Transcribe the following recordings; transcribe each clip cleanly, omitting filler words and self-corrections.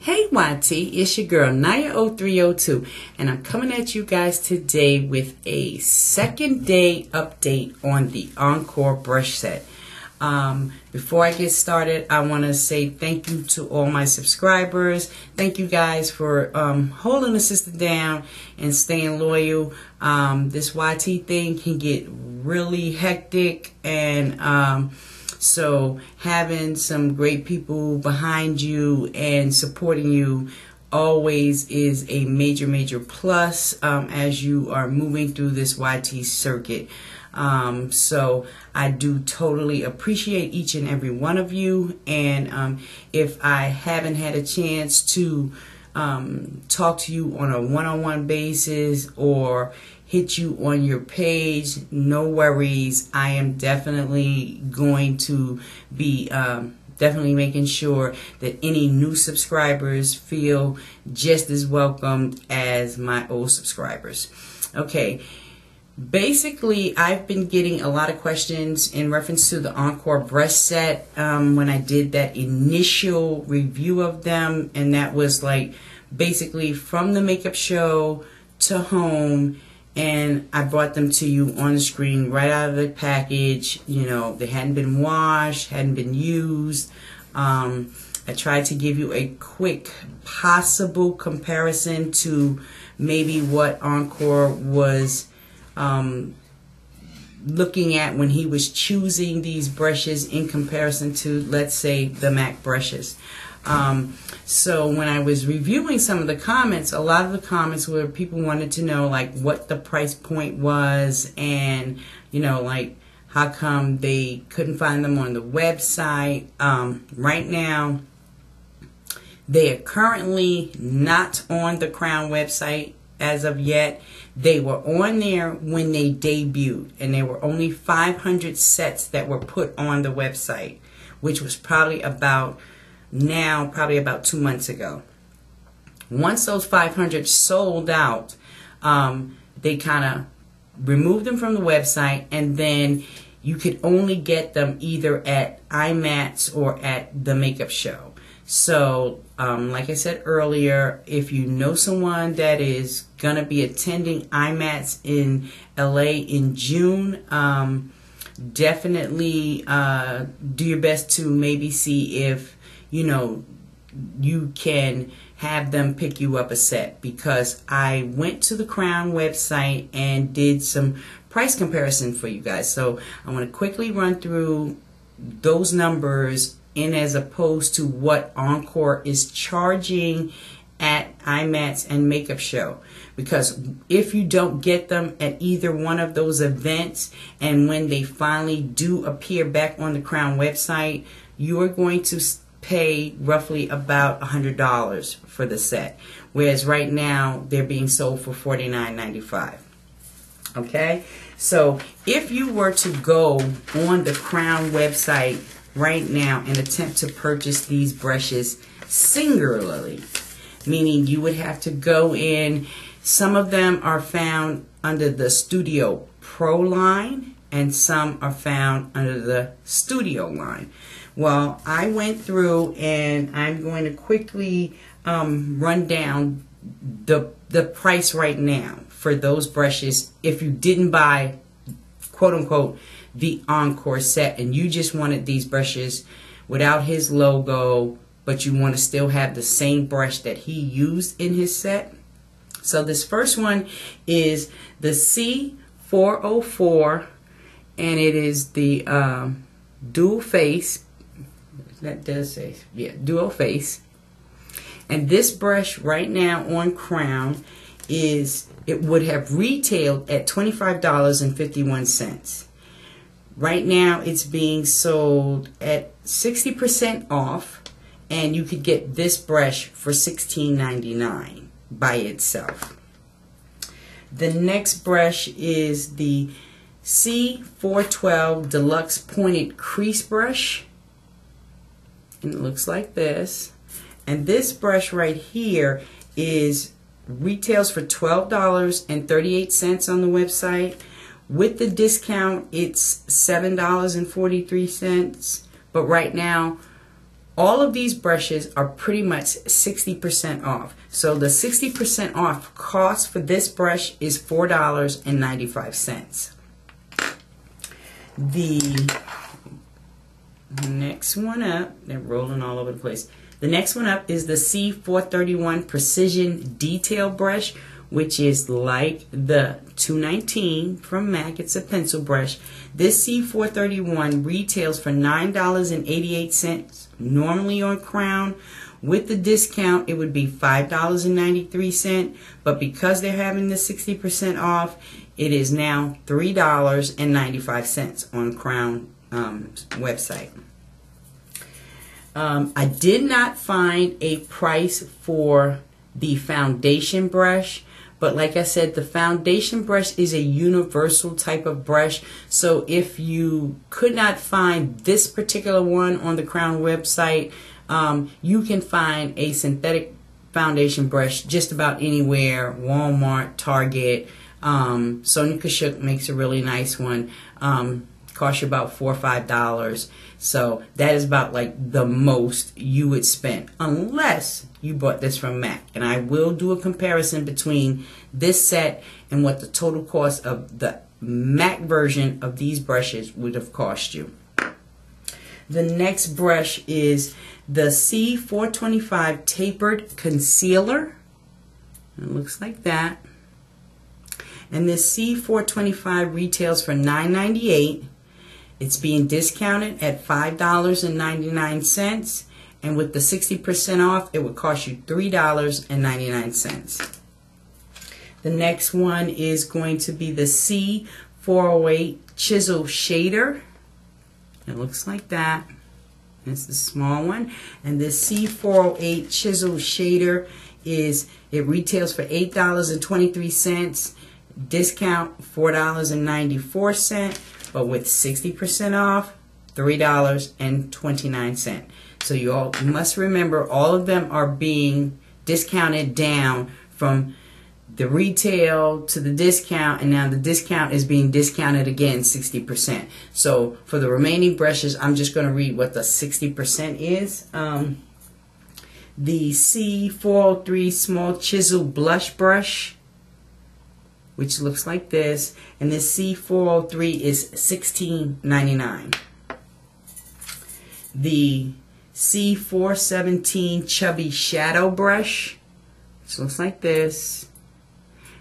Hey YT, it's your girl Naya0302, and I'm coming at you guys today with a second day update on the Enkore brush set. Before I get started, I want to say thank you to all my subscribers. Thank you guys for holding the system down and staying loyal. This YT thing can get really hectic, and so having some great people behind you and supporting you always is a major plus as you are moving through this YT circuit. So I do totally appreciate each and every one of you, and if I haven't had a chance to talk to you on a one-on-one basis or hit you on your page, no worries. I am definitely going to be definitely making sure that any new subscribers feel just as welcomed as my old subscribers. Okay, basically I've been getting a lot of questions in reference to the Enkore brush set when I did that initial review of them, and that was like basically from the makeup show to home. And I brought them to you on the screen right out of the package. You know, they hadn't been washed, hadn't been used. I tried to give you a quick possible comparison to maybe what Enkore was looking at when he was choosing these brushes in comparison to, let's say, the MAC brushes. So when I was reviewing some of the comments, a lot of the comments were people wanted to know like what the price point was, and you know, like how come they couldn't find them on the website. Right now they are currently not on the Crown website as of yet. They were on there when they debuted, and there were only 500 sets that were put on the website, which was probably about 2 months ago. Once those 500 sold out, they kind of removed them from the website, and then you could only get them either at IMATS or at the makeup show. So like I said earlier, if you know someone that is gonna be attending IMATS in LA in June, definitely do your best to maybe see if you know you can have them pick you up a set, because I went to the Crown website and did some price comparison for you guys. So I want to quickly run through those numbers in as opposed to what Enkore is charging at IMATS and makeup show, because if you don't get them at either one of those events, and when they finally do appear back on the Crown website, you are going to pay roughly about $100 for the set, whereas right now they're being sold for $49.95. Okay, so if you were to go on the Crown website right now and attempt to purchase these brushes singularly, meaning you would have to go in, some of them are found under the Studio Pro line and some are found under the Studio line. Well, I went through, and I'm going to quickly run down the price right now for those brushes if you didn't buy, quote unquote, the Enkore set, and you just wanted these brushes without his logo, but you want to still have the same brush that he used in his set. So this first one is the C404, and it is the dual face. That does say, yeah, dual face. And this brush right now on Crown it would have retailed at $25.51. Right now it's being sold at 60% off, and you could get this brush for $16.99 by itself. The next brush is the C412 Deluxe Pointed Crease Brush, and it looks like this. And this brush right here retails for $12.38 on the website. With the discount, it's $7.43. But right now all of these brushes are pretty much 60% off. So the 60% off cost for this brush is $4.95. The next one up, they're rolling all over the place. The next one up is the C431 Precision Detail Brush, which is like the 219 from MAC. It's a pencil brush. This C431 retails for $9.88 normally on Crown. With the discount, it would be $5.93, but because they're having the 60% off, it is now $3.95 on Crown website. I did not find a price for the foundation brush, but like I said, the foundation brush is a universal type of brush. So if you could not find this particular one on the Crown website, you can find a synthetic foundation brush just about anywhere. Walmart, Target. Sonia Kashuk makes a really nice one. Costs you about $4 or $5. So that is about like the most you would spend, unless you bought this from MAC. And I will do a comparison between this set and what the total cost of the MAC version of these brushes would have cost you. The next brush is the C425 Tapered Concealer. It looks like that. And this C425 retails for $9.98. It's being discounted at $5.99, and with the 60% off, it would cost you $3.99. The next one is going to be the C408 Chisel Shader. It looks like that. It's the small one. And this C408 Chisel Shader it retails for $8.23. Discount $4.94, but with 60% off, $3.29. So you all must remember, all of them are being discounted down from the retail to the discount, and now the discount is being discounted again 60%. So for the remaining brushes, I'm just going to read what the 60% is. The C403 Small Chisel Blush Brush, which looks like this, and this C403 is $16.99. The C417 Chubby Shadow Brush, which looks like this,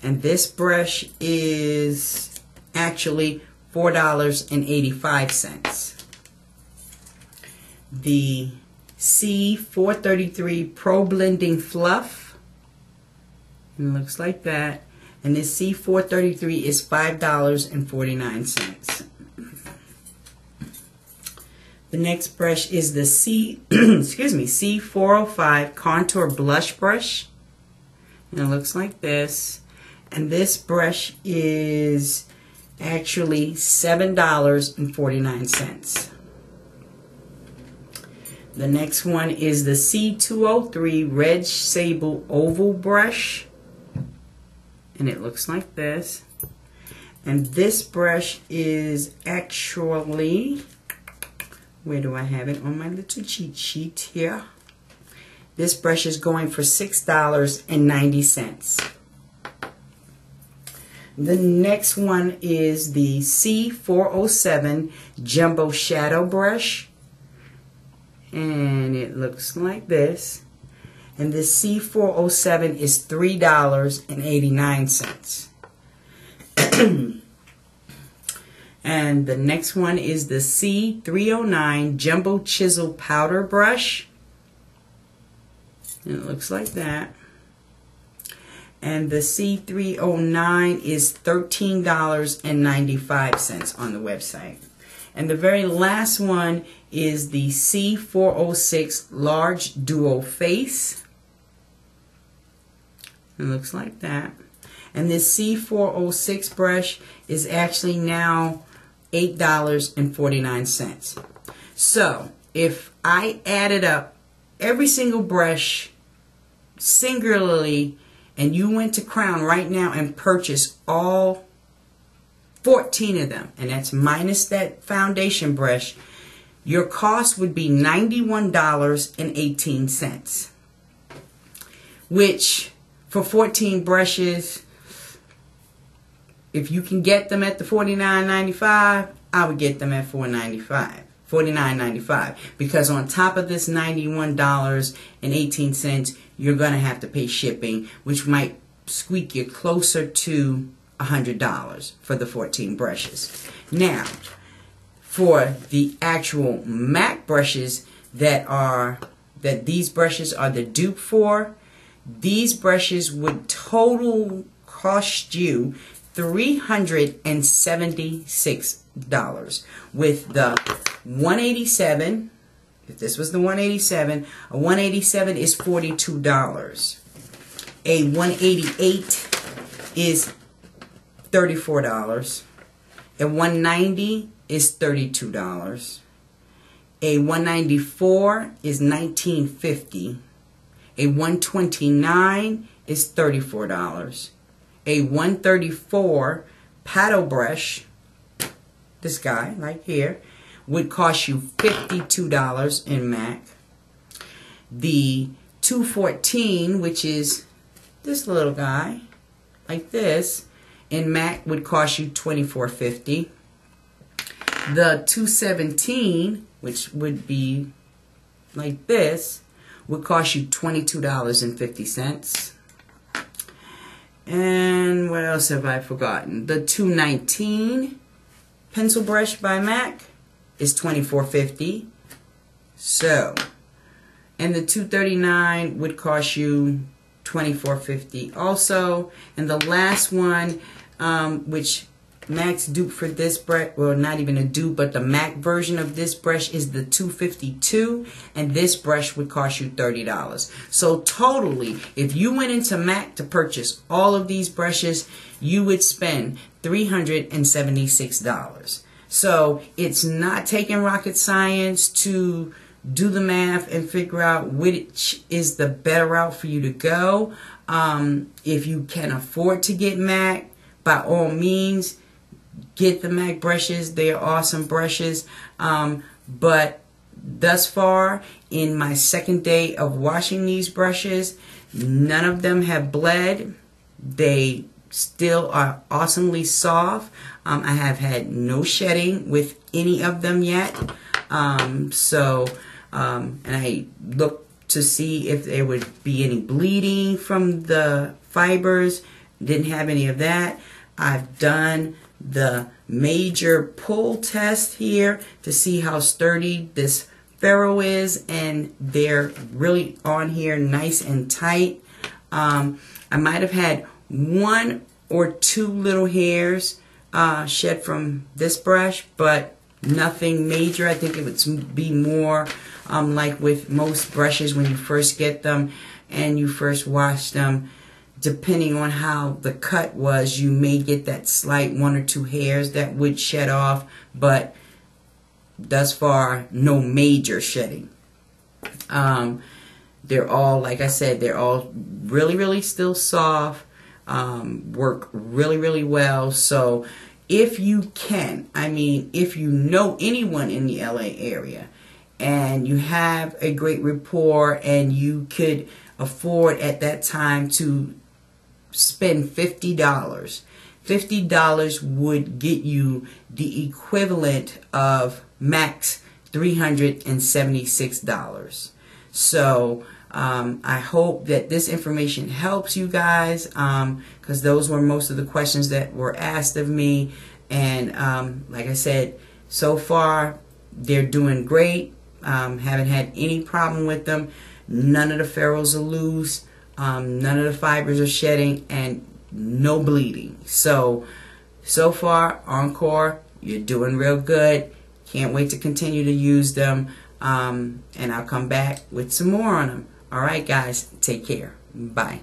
and this brush is actually $4.85. The C433 Pro Blending Fluff, and it looks like that. And this C433 is $5.49. The next brush is the C405 Contour Blush Brush. And it looks like this. And this brush is actually $7.49. The next one is the C203 Red Sable Oval Brush. And it looks like this. And this brush is actually, where do I have it on my little cheat sheet here? This brush is going for $6.90. The next one is the C407 Jumbo Shadow Brush. And it looks like this. And this C407 is $3.89. And the next one is the C309 Jumbo Chisel Powder Brush. And it looks like that. And the C309 is $13.95 on the website. And the very last one is the C406 Large Duo Face. It looks like that. And this C406 brush is actually now $8.49. So if I added up every single brush singularly, and you went to Crown right now and purchased all 14 of them, and that's minus that foundation brush, your cost would be $91.18, which for 14 brushes, if you can get them at the $49.95, I would get them at $49.95, because on top of this $91.18, you're going to have to pay shipping, which might squeak you closer to $100 for the 14 brushes. Now, for the actual MAC brushes that these brushes are the dupe for, these brushes would total cost you $376 with the 187. If this was the 187, a 187 is $42. A 188 is $34. A 190 is $32. A 194 is $19.50. A 129 is $34. A 134 paddle brush, this guy right here, would cost you $52 in MAC. The 214, which is this little guy, like this, in MAC would cost you $24.50. The 217, which would be like this, would cost you $22.50. And what else have I forgotten? The 219 pencil brush by MAC is $24.50. So, and the 239 would cost you $24.50 also. And the last one, which MAC's dupe for this brush, well, not even a dupe, but the MAC version of this brush is the 252, and this brush would cost you $30. So totally, if you went into MAC to purchase all of these brushes, you would spend $376. So it's not taking rocket science to do the math and figure out which is the better route for you to go. If you can afford to get MAC, by all means, get the MAC brushes. They are awesome brushes. But thus far, in my second day of washing these brushes, none of them have bled. They still are awesomely soft. I have had no shedding with any of them yet. And I looked to see if there would be any bleeding from the fibers. Didn't have any of that. I've done the major pull test here to see how sturdy this ferrule is, and they're really on here nice and tight. I might have had 1 or 2 little hairs shed from this brush, but nothing major. I think it would be more like with most brushes when you first get them and you first wash them. Depending on how the cut was, you may get that slight 1 or 2 hairs that would shed off, but thus far, no major shedding. They're all, like I said, they're all really, really still soft, work really, really well. So if you can, I mean, if you know anyone in the LA area and you have a great rapport and you could afford at that time to spend $50. $50 would get you the equivalent of MAC's $376. So I hope that this information helps you guys, because those were most of the questions that were asked of me. And like I said, so far they're doing great. Haven't had any problem with them. None of the ferrules are loose. None of the fibers are shedding, and no bleeding. So far, Enkore, you're doing real good. Can't wait to continue to use them. And I'll come back with some more on them. All right, guys, take care. Bye.